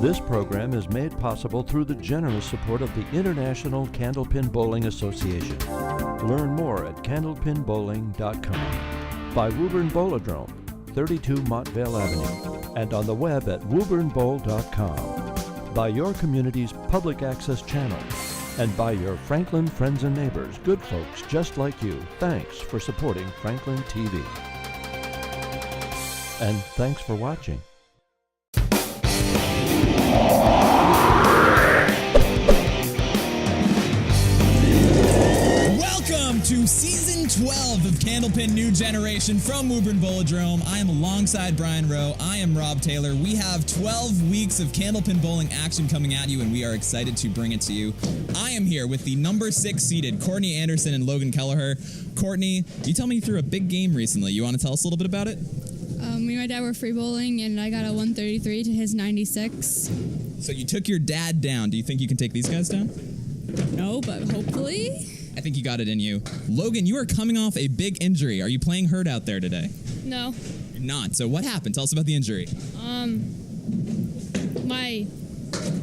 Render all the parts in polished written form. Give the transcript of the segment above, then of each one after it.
This program is made possible through the generous support of the International Candlepin Bowling Association. Learn more at candlepinbowling.com. By Woburn Bowladrome, 32 Montvale Avenue, and on the web at woburnbowl.com. By your community's public access channel, and by your Franklin friends and neighbors, good folks just like you. Thanks for supporting Franklin TV. And thanks for watching. Welcome to Season 12 of Candlepin New Generation from Woburn Bowladrome. I am alongside Brian Rowe. I am Rob Taylor. We have 12 weeks of Candlepin bowling action coming at you, and we are excited to bring it to you. I am here with the number 6 seeded Courtney Anderson and Logan Kellaher. Courtney, you tell me you threw a big game recently. You want to tell us a little bit about it? Me and my dad were free bowling, and I got a 133 to his 96. So you took your dad down. Do you think you can take these guys down? No, but hopefully. I think you got it in you. Logan, you are coming off a big injury. Are you playing hurt out there today? No. You're not. So what happened? Tell us about the injury. My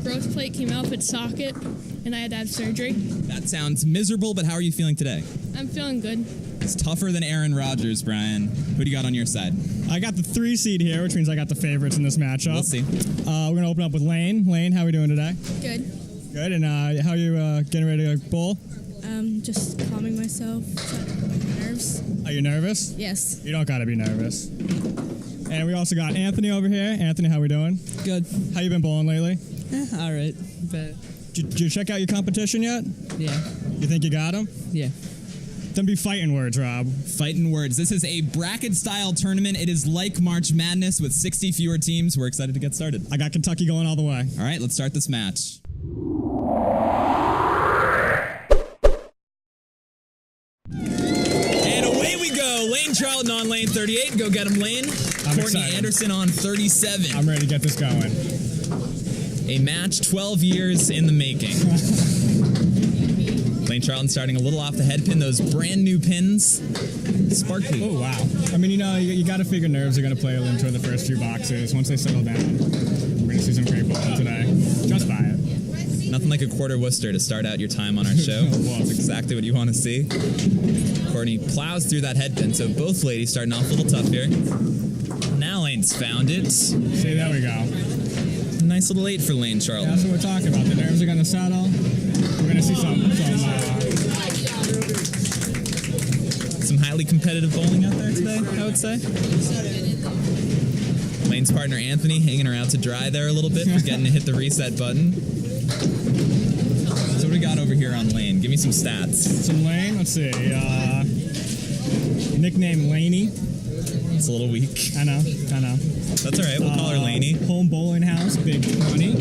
growth plate came out of its socket, and I had to have surgery. That sounds miserable, but how are you feeling today? I'm feeling good. It's tougher than Aaron Rodgers, Brian. Who do you got on your side? I got the 3 seed here, which means I got the favorites in this matchup. We'll see. We're going to open up with Lane. Lane, how are we doing today? Good. Good. And how are you getting ready to bowl? Just calming myself. Nerves. Are you nervous? Yes. You don't got to be nervous. And we also got Anthony over here. Anthony, how we doing? Good. How you been bowling lately? All right. But Did you check out your competition yet? yeah. You think you got him? Yeah. Don't be fighting words, Rob. Fighting words. This is a bracket-style tournament. It is like March Madness with 60 fewer teams. We're excited to get started. I got Kentucky going all the way. All right, let's start this match. And away we go. Lane Charlton on lane 38. Go get him, Lane. Courtney excited. Anderson on 37. I'm ready to get this going. A match 12 years in the making. Lane Charlton starting a little off the head pin. Those brand new pins. Sparkly. Oh, wow. I mean, you got to figure nerves are going to play into the first few boxes. Once they settle down, we're going to see some great bowling today. Just by it. Nothing like a quarter Worcester to start out your time on our show. That's exactly what you want to see. Courtney plows through that head pin, so both ladies starting off a little tough here. Now Lane's found it. See, there we go. Nice little 8 for Lane Charlton. That's what we're talking about. The nerves are going to settle. We're going to see Some highly competitive bowling out there today, I would say. Lane's partner Anthony hanging her out to dry there a little bit, forgetting to hit the reset button. So what do we got over here on Lane? Give me some stats. Some Lane, let's see. Nickname Laney. It's a little weak. I know. That's all right. We'll call her Laney. Home Bowling House, Big 20.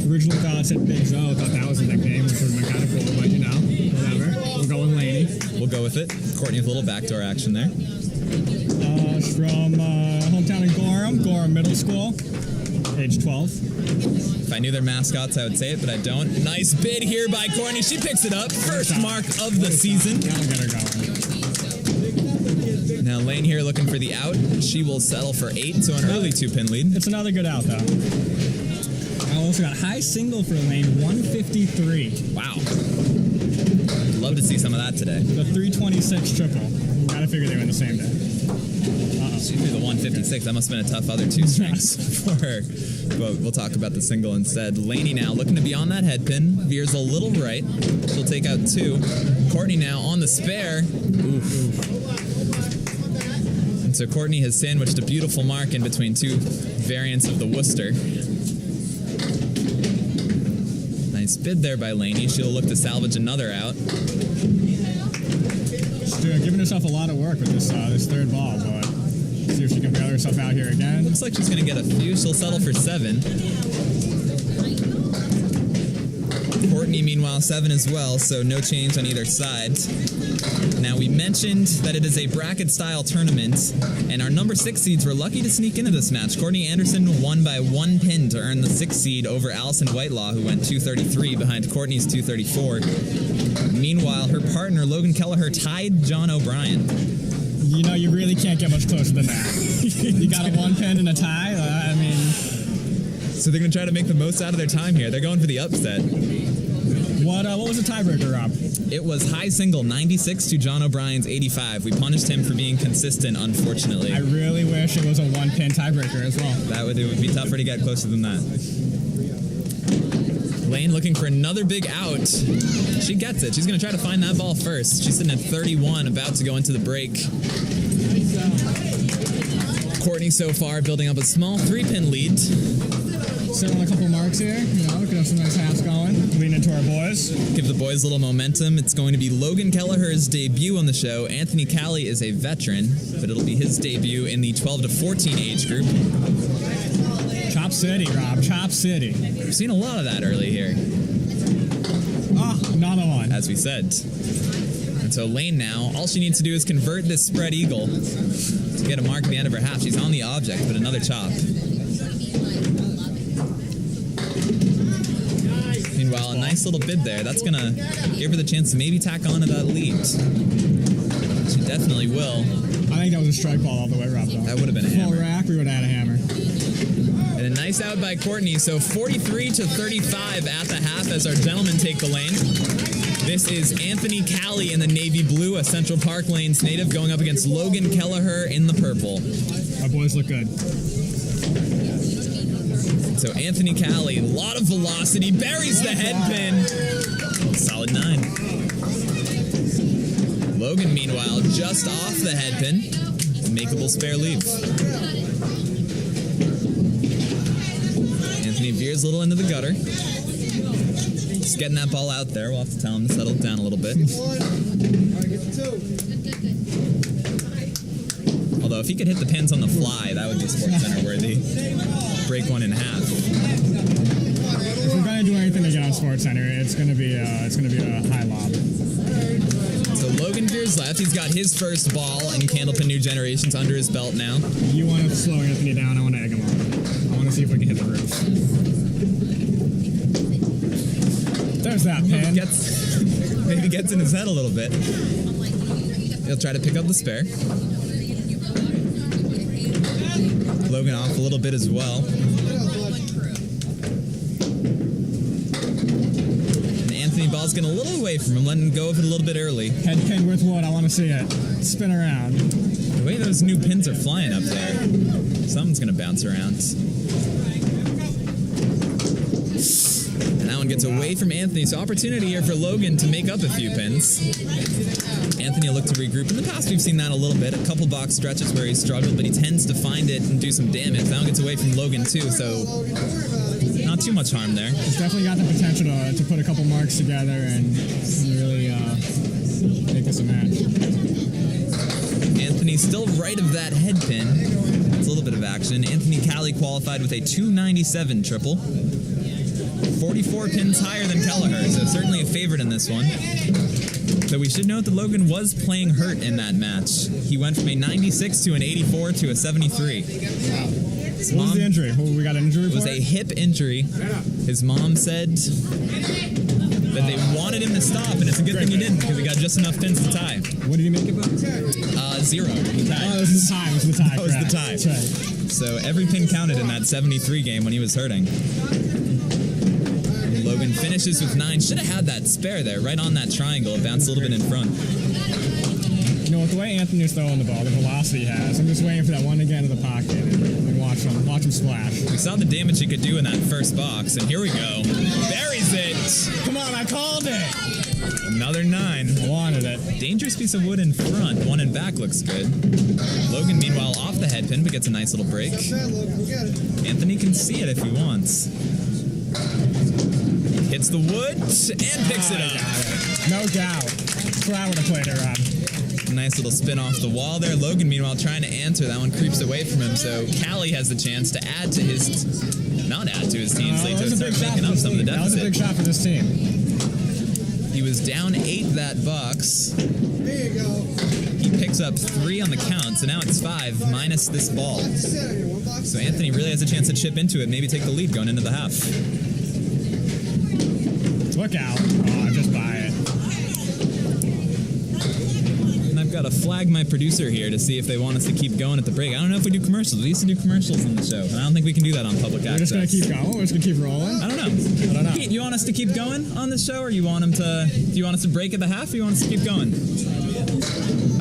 Originally thought it said Big Zo. Thought that was a nickname, which would have been kind of cool, but whatever. We're going Laney. We'll go with it. Courtney with a little backdoor action there. From hometown in Gorham Middle School, age 12. If I knew their mascots, I would say it, but I don't. Nice bid here by Courtney. She picks it up. First mark of the season. That'll get her going. Now Lane here looking for the out. She will settle for 8, so an early 2-pin lead. It's another good out, though. I also got high single for Lane, 153. Wow. Love to see some of that today. The 326 triple. Gotta figure they were in the same day. She threw the 156. That must have been a tough other 2 strings for her. But we'll talk about the single instead. Laney now looking to be on that head pin. Veers a little right. She'll take out 2. Courtney now on the spare. Oof. And so Courtney has sandwiched a beautiful mark in between 2 variants of the Worcester. Nice bid there by Laney. She'll look to salvage another out. She's giving herself a lot of work with this third ball, but see if she can bail herself out here again. Looks like she's going to get a few. She'll settle for 7. Courtney, meanwhile, 7 as well, so no change on either side. Now, we mentioned that it is a bracket-style tournament, and our number 6 seeds were lucky to sneak into this match. Courtney Anderson won by 1 pin to earn the 6th seed over Allison Whitelaw, who went 233 behind Courtney's 234. Meanwhile, her partner, Logan Kellaher, tied John O'Brien. You know, you really can't get much closer than that. You got a 1 pin and a tie? I mean, So they're going to try to make the most out of their time here. They're going for the upset. What was the tiebreaker, Rob? It was high single, 96 to John O'Brien's 85. We punished him for being consistent, unfortunately. I really wish it was a one-pin tiebreaker as well. It would be tougher to get closer than that. Lane looking for another big out. She gets it. She's going to try to find that ball first. She's sitting at 31, about to go into the break. Courtney so far building up a small 3-pin lead. Sitting on a couple marks here. We could have some nice halves going. Lean into our boys. Give the boys a little momentum. It's going to be Logan Kellaher's debut on the show. Anthony Cali is a veteran, but it'll be his debut in the 12 to 14 age group. Chop City, Rob. Chop City. We've seen a lot of that early here. Another one. As we said. And so Lane now, all she needs to do is convert this spread eagle to get a mark at the end of her half. She's on the object, but another chop. Meanwhile, a nice little bid there. That's going to give her the chance to maybe tack on to that lead. She definitely will. I think that was a strike ball all the way, Rob, though. That would have been a hammer. Full rack, we would have had a hammer. And a nice out by Courtney. So 43 to 35 at the half as our gentlemen take the lane. This is Anthony Cali in the navy blue, a Central Park Lanes native, going up against Logan Kellaher in the purple. Our boys look good. So Anthony Cali, a lot of velocity, buries the head pin. Solid 9. Logan, meanwhile, just off the head pin. Makeable spare leave. Anthony veers a little into the gutter. Just getting that ball out there. We'll have to tell him to settle it down a little bit. Although if he could hit the pins on the fly, that would be SportsCenter worthy. Break one in half. If we're gonna do anything to get on SportsCenter, it's gonna be a high lob. So Logan veers left. He's got his first ball in Candlepin New Generations under his belt now. You want to slow Anthony down, I want to egg him on. I want to see if we can hit the roof. There's that pin. Maybe gets in his head a little bit. He'll try to pick up the spare. Logan off a little bit as well. And Anthony ball's getting a little away from him, letting go of it a little bit early. Head pin with wood, I want to see it. Spin around. The way those new pins are flying up there, something's going to bounce around. And that one gets away from Anthony, so opportunity here for Logan to make up a few pins. Anthony will look to regroup. In the past, we've seen that a little bit. A couple box stretches where he struggled, but he tends to find it and do some damage. That one gets away from Logan, too, so not too much harm there. It's definitely got the potential to put a couple marks together and really make this a match. Anthony still right of that head pin. It's a little bit of action. Anthony Cali qualified with a 297 triple. 44 pins higher than Kellaher, so certainly a favorite in this one. So we should note that Logan was playing hurt in that match. He went from a 96 to an 84 to a 73. What was the injury? We got an injury for it? It was a hip injury. His mom said that they wanted him to stop, and it's a good thing he didn't, because he got just enough pins to tie. What did he make it by? 0. He tied. Oh, it was the tie. It was the tie. That was the tie. That's right. So every pin counted in that 73 game when he was hurting. Logan finishes with 9. Should have had that spare there, right on that triangle. It bounced a little bit in front. You know, with the way Anthony's throwing the ball, the velocity he has, I'm just waiting for that one to get into the pocket and watch him splash. We saw the damage he could do in that first box, and here we go. Buries it! Come on, I called it! Another 9. I wanted it. Dangerous piece of wood in front. One in back looks good. Logan, meanwhile, off the head pin, but gets a nice little break. Anthony can see it if he wants. Hits the wood and picks it up. No doubt. That's what I would have played it, Rob. Nice little spin off the wall there. Logan, meanwhile, trying to answer. That one creeps away from him, so Cali has the chance to add to his... Not add to his team's lead, to start making up some of the deficit. That was a big shot for this team. He was down 8 that box. There you go. He picks up 3 on the count, so now it's 5 minus this ball. So Anthony really has a chance to chip into it, maybe take the lead going into the half. Look out. Oh, just buy it. And I've Gotta flag my producer here to see if they want us to keep going at the break. I don't know if we do commercials. We used to do commercials on the show, and I don't think we can do that on public We're access. just gonna keep going. We're just gonna keep rolling. I don't know. I don't know. Pete, you want us to keep going on the show, or you want do you want us to break at the half, or you want us to keep going?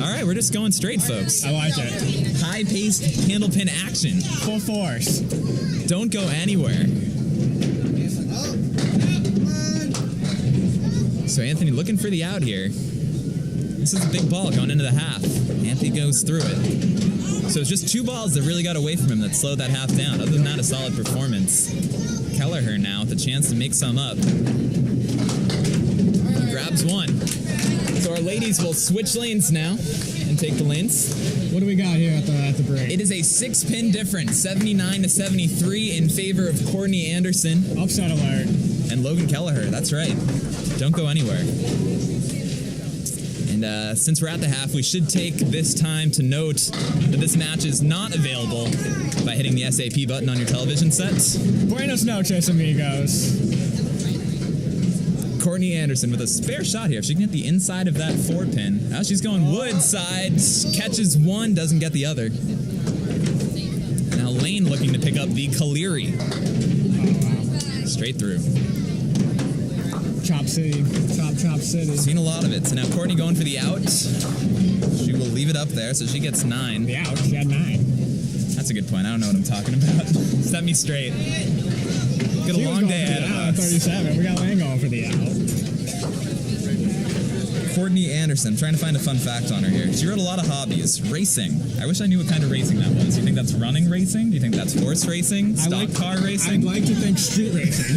All right, we're just going straight, folks. I like it. High-paced Candlepin action. Full force. Don't go anywhere. So Anthony looking for the out here. This is a big ball going into the half. Anthony goes through it. So it's just 2 balls that really got away from him that slowed that half down. Other than that, a solid performance. Kellaher now with a chance to make some up. He grabs one. So our ladies will switch lanes now and take the lanes. What do we got here at the break? It is a 6-pin difference, 79-73 in favor of Courtney Anderson. Upset alert. And Logan Kellaher, that's right. Don't go anywhere. And since we're at the half, we should take this time to note that this match is not available by hitting the SAP button on your television set. Buenos noches, amigos. Courtney Anderson with a spare shot here. If she can hit the inside of that 4-pin. Now she's going wood side, catches one, doesn't get the other. Now Lane looking to pick up the Kellaher. Oh, wow. Straight through. Chop City. Chop City. Seen a lot of it. So now Courtney going for the out. She will leave it up there, so she gets 9. The out. She had 9. That's a good point. I don't know what I'm talking about. Set me straight. Got a long day ahead of us. 37. We got Lane going for the out. Courtney Anderson. Trying to find a fun fact on her here. She wrote a lot of hobbies. Racing. I wish I knew what kind of racing that was. Do you think that's running racing? Do you think that's horse racing? Stock car racing? I'd like to think street racing.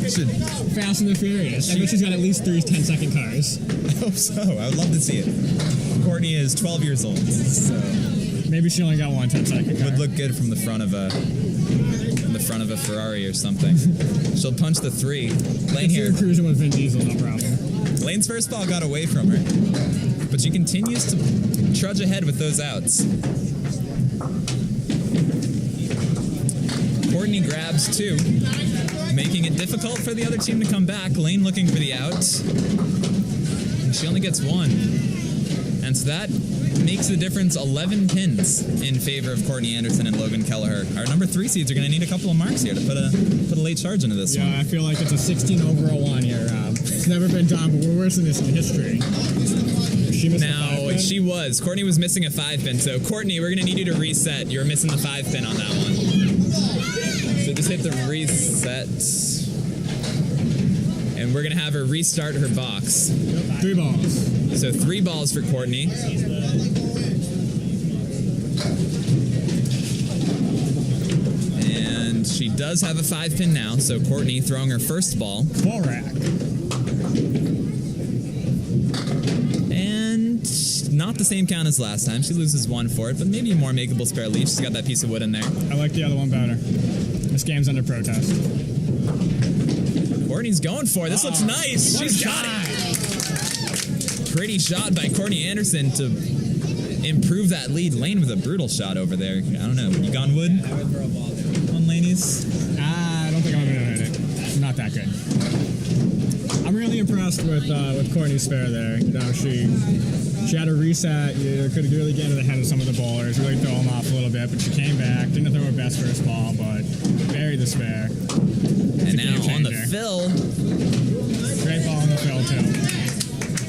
Fast and the Furious. I bet she's got at least 3 10-second cars. I hope so. I would love to see it. Courtney is 12 years old, so maybe she only got 1 10-second car. would look good from the front of a Ferrari or something. She'll punch the 3. Lane here. Cruising with Vin Diesel, no problem. Lane's first ball got away from her, but she continues to trudge ahead with those outs. Courtney grabs 2, making it difficult for the other team to come back. Lane looking for the out, and she only gets 1. And so that makes the difference 11 pins in favor of Courtney Anderson and Logan Kellaher. Our number 3 seeds are going to need a couple of marks here to put a late charge into this one. Yeah, I feel like it's a 16 over a 1 here, Rob. It's never been done, but we're worse than this in history. She was. Courtney was missing a 5-pin, so Courtney, we're going to need you to reset. You were missing the 5-pin on that one. So just hit the reset. And we're going to have her restart her box. 3 balls. So 3 balls for Courtney. And she does have a 5-pin now, so Courtney throwing her first ball. Ball rack. And not the same count as last time. She loses 1 for it, but maybe a more makeable spare lead. She's got that piece of wood in there. I like the other one better. This game's under protest. Courtney's going for it. This looks nice. She's got it. Pretty shot by Courtney Anderson to improve that lead. Lane with a brutal shot over there. I don't know. You gone wood on Laney's? I don't think I'm going to hit it. I'm not that good. I'm really impressed with Courtney's spare there. You know, she had a reset. You could really get into the head of some of the bowlers, really throw them off a little bit, but she came back. Didn't throw her best first ball, but buried the spare. And now on the fill. Great ball on the fill, too.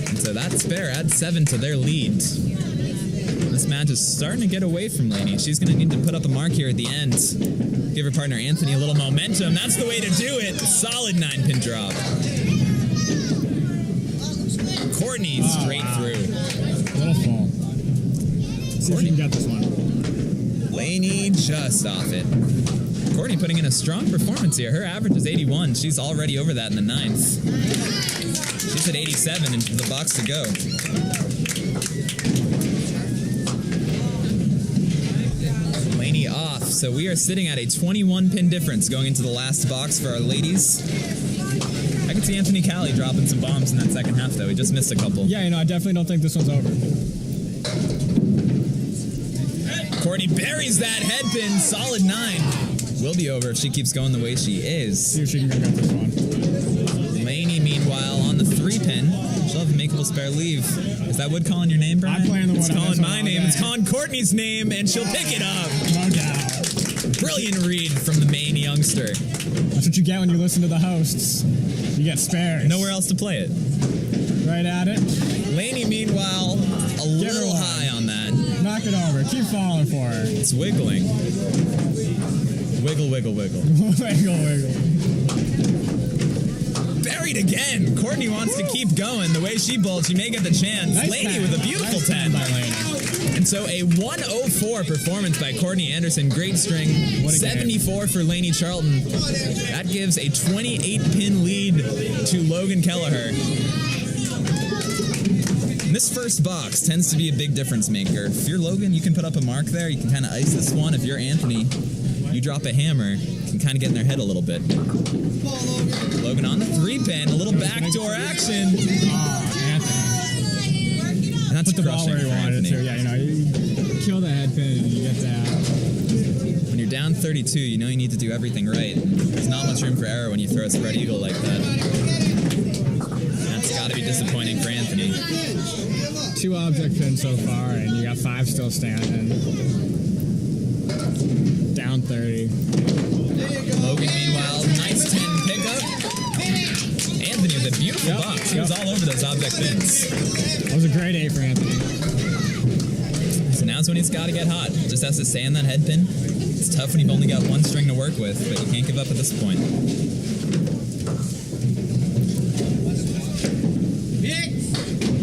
And so that spare adds 7 to their lead. This match is starting to get away from Laney. She's going to need to put up a mark here at the end. Give her partner Anthony a little momentum. That's the way to do it. Solid 9-pin drop. Courtney straight through. Little fall. See if she can get this one. Laney just off it. Courtney putting in a strong performance here. Her average is 81. She's already over that in the 9th. She's at 87 and the box to go. Laney off. So we are sitting at a 21-pin difference going into the last box for our ladies. I can see Anthony Cali dropping some bombs in that second half, though. He just missed a couple. Yeah, I definitely don't think this one's over. Courtney buries that head pin. Solid 9. Will be over if she keeps going the way she is. See if she can get this one. Laney, meanwhile, on the 3. 3-pin. She'll have a makeable spare leave. Is that wood calling your name, Brian? I'm playing the wood. It's on calling this one my all name. day. It's calling Courtney's name, and she'll pick it up. No doubt. Brilliant read from the Maine youngster. That's what you get when you listen to the hosts. You get spares. Nowhere else to play it. Right at it. Laney, meanwhile, a little one. high on that. Knock it over. Keep falling for her. It's wiggling. Wiggle, wiggle, wiggle. Wiggle, wiggle. Buried again. Courtney wants to keep going. The way she bowls, she may get the chance. Nice Laney 10. with a beautiful Nice 10. by Laney. And so a 104 performance by Courtney Anderson. Great string. What a 74 for Laney Charlton. That gives a 28-pin lead to Logan Kellaher. And this first box tends to be a big difference maker. If you're Logan, you can put up a mark there. You can kind of ice this one. If you're Anthony, you drop a hammer. You can kind of get in their head a little bit. Logan on the 3-pin. A little backdoor action. Oh, Anthony. And that's Put the ball crushing where you for wanted Anthony. to. Yeah, you know, you kill the head pin and you get that. When you're down 32, you know you need to do everything right. There's not much room for error when you throw a spread eagle like that. That's got to be disappointing for Anthony. 2 object pins so far, and you got 5 still standing. Down 30. Logan, meanwhile, nice 10 pickup. Anthony with a beautiful Yep, box. He was all over those object pins. That was a great 8 for Anthony. So now's when he's got to get hot. Just has to stay on that head pin. It's tough when you've only got one string to work with, but you can't give up at this point.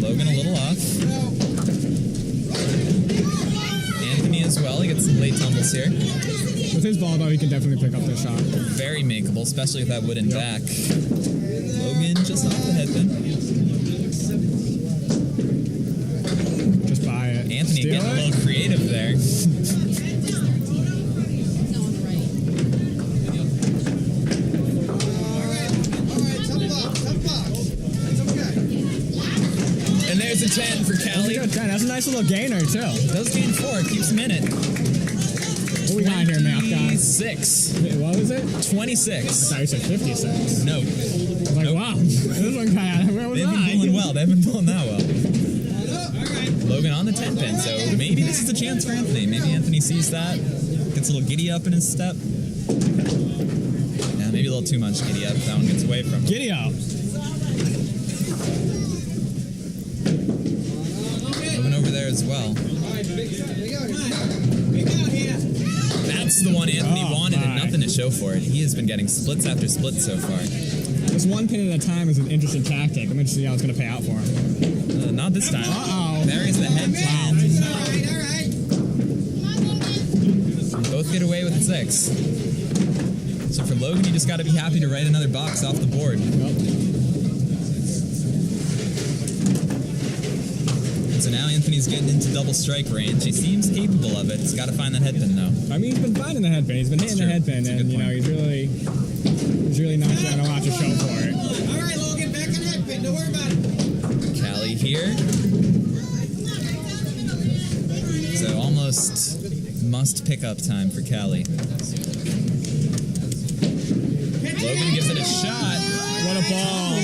Logan a little off. Anthony as well. He gets some late tumbles here. With his ball, though, he can definitely pick up this shot. Very makeable, especially with that wooden back. Logan just off the head pin. Just buy it. Anthony Steal getting a it. little creative there. And there's a 10 for Cali. That's a nice little gainer, too. Does gain 4, keeps him in it. What we got here, Math guy? 26. What was it? 26. I thought you said 56. No. Like, wow. This one guy, where was They've been I? pulling well. They've been pulling that well. Logan on the 10 pin, so maybe this is a chance for Anthony. Maybe Anthony sees that, gets a little giddy up in his step. Yeah, maybe a little too much giddy up. That one gets away from him. Giddy up. Logan over there as well. That's the one Anthony wanted and nothing to show for it. He has been getting splits after splits so far. This 1 pin at a time is an interesting tactic. I'm interested to see how it's going to pay out for him. Not this time. Uh-oh. There is the head pin. Both get away with a 6. So for Logan, you just got to be happy to write another box off the board. So now Anthony's getting into double strike range. He seems capable of it. He's got to find that head pin though. I mean, he's been finding the head pin. He's been hitting the head pin, That's a and good you know, point. he's really not getting a lot to show for it. All right, Logan, back on the head pin. Don't worry about it. Cali here. So almost must pick up time for Cali. Logan gives it a shot. What a ball!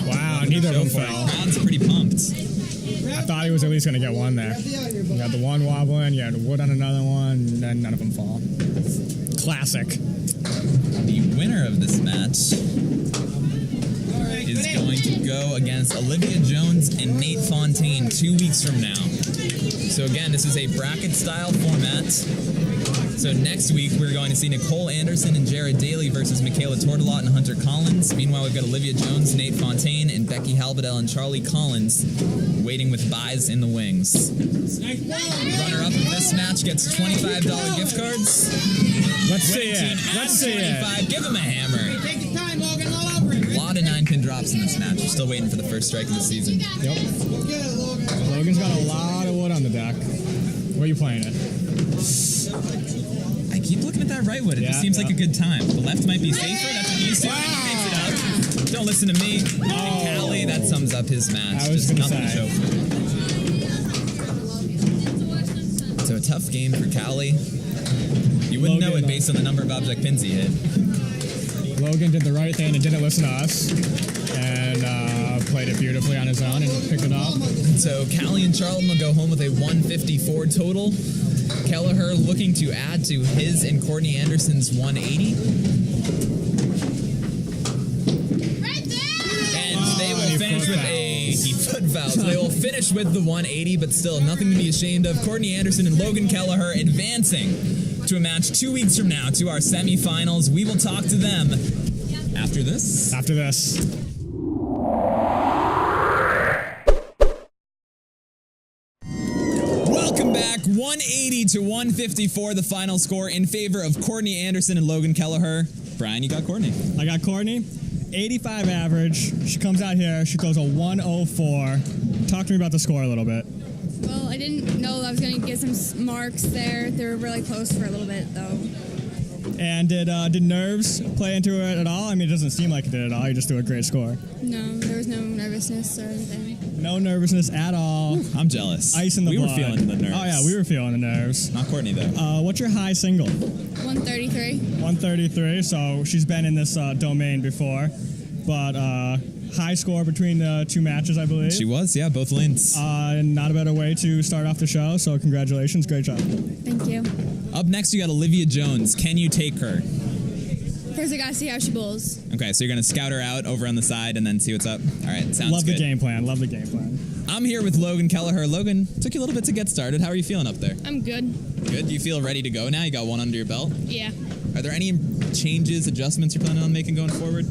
Wow, Nothing to neither of show them for it. fell. Crowd's pretty pumped. I thought he was at least going to get one there. You got the one wobbling, you had wood on another one, and then none of them fall. Classic. The winner of this match is going to go against Olivia Jones and Nate Fontaine 2 weeks from now. So again, this is a bracket style format. So next week we're going to see Nicole Anderson and Jared Daly versus Michaela Tortolot and Hunter Collins. Meanwhile, we've got Olivia Jones, Nate Fontaine, and Becky Halbadell and Charlie Collins waiting with buys in the wings. Runner-up of this match gets $25 gift cards. Let's see it. Let's see it. 25. Give him a hammer. Take your time, Logan. All over it. A lot of 9-pin drops in this match. We're still waiting for the first strike of the season. Yep. Get it, Logan. Logan's got a lot of wood on the deck. Where are you playing it? I keep looking at that right wood. It just seems like a good time. The left might be safer. That's what he's doing. He makes it up. Don't listen to me. And Cali, that sums up his match. I was Just gonna nothing to say. show for it. So a tough game for Cali. You wouldn't know Logan, it based on the number of object pins he hit. Logan did the right thing and didn't listen to us. And played it beautifully on his own and picked it up. So Cali and Charlton will go home with a 154 total. Kellaher looking to add to his and Courtney Anderson's 180. And they will finish with foot fouls. They will finish with the 180, but still nothing to be ashamed of. Courtney Anderson and Logan Kellaher advancing to a match 2 weeks from now to our semifinals. We will talk to them after this. After this. Welcome back. 180 to 154, the final score in favor of Courtney Anderson and Logan Kellaher. Brian, you got Courtney. I got Courtney. 85 average. She comes out here. She goes a 104. Talk to me about the score a little bit. Well, I didn't know I was going to get some marks there. They were really close for a little bit, though. And did nerves play into it at all? I mean, it doesn't seem like it did at all. You just do a great score. No, there was no nervousness or anything. No nervousness at all. I'm jealous. Ice in the blood. We were feeling the nerves. Oh, yeah, we were feeling the nerves. Not Courtney, though. What's your high single? 133. 133, so she's been in this domain before. But high score between the two matches, I believe. She was, yeah, both lanes. Not a better way to start off the show, so congratulations. Great job. Thank you. Up next, you got Olivia Jones. Can you take her? First, I got to see how she bowls. Okay, so you're going to scout her out over on the side and then see what's up? All right, sounds good. Love the game plan. Love the game plan. I'm here with Logan Kellaher. Logan, took you a little bit to get started. How are you feeling up there? I'm good. Good. Do you feel ready to go now? You got one under your belt? Yeah. Are there any changes, adjustments you're planning on making going forward?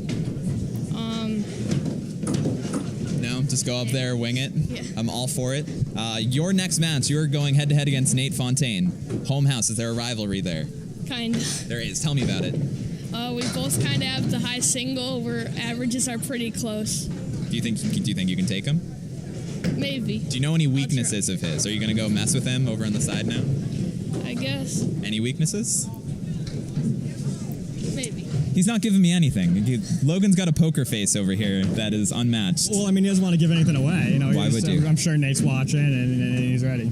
No, just go up there, wing it. Yeah. I'm all for it. Your next match, you're going head-to-head against Nate Fontaine. Home house, is there a rivalry there? Kind of. There is. Tell me about it. We both kind of have the high single where averages are pretty close. Do you think you can take him? Maybe. Do you know any weaknesses of his? Are you going to go mess with him over on the side now? I guess. Any weaknesses? Maybe. He's not giving me anything. Logan's got a poker face over here that is unmatched. Well, I mean, he doesn't want to give anything away. You know, Why would you? I'm sure Nate's watching and he's ready.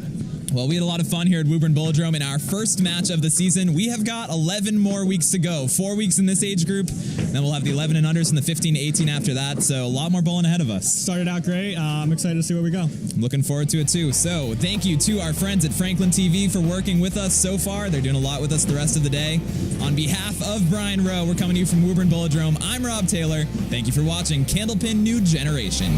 Well, we had a lot of fun here at Woburn Bowlodrome in our first match of the season. We have got 11 more weeks to go. 4 weeks in this age group. Then we'll have the 11 and unders and the 15 to 18 after that. So a lot more bowling ahead of us. Started out great. I'm excited to see where we go. Looking forward to it too. So thank you to our friends at FranklinTV for working with us so far. They're doing a lot with us the rest of the day. On behalf of Brian Rowe, we're coming to you from Woburn Bowlodrome. I'm Rob Taylor. Thank you for watching Candlepin New Generation.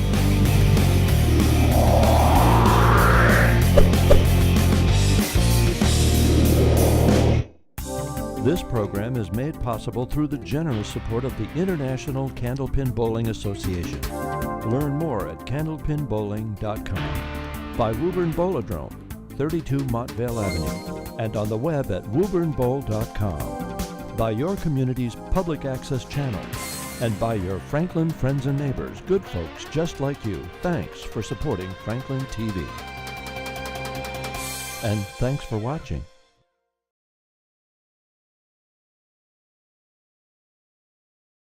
This program is made possible through the generous support of the International Candlepin Bowling Association. Learn more at candlepinbowling.com. By Woburn Bowlodrome, 32 Montvale Avenue, and on the web at woburnbowl.com. By your community's public access channel, and by your Franklin friends and neighbors, good folks just like you. Thanks for supporting Franklin TV. And thanks for watching.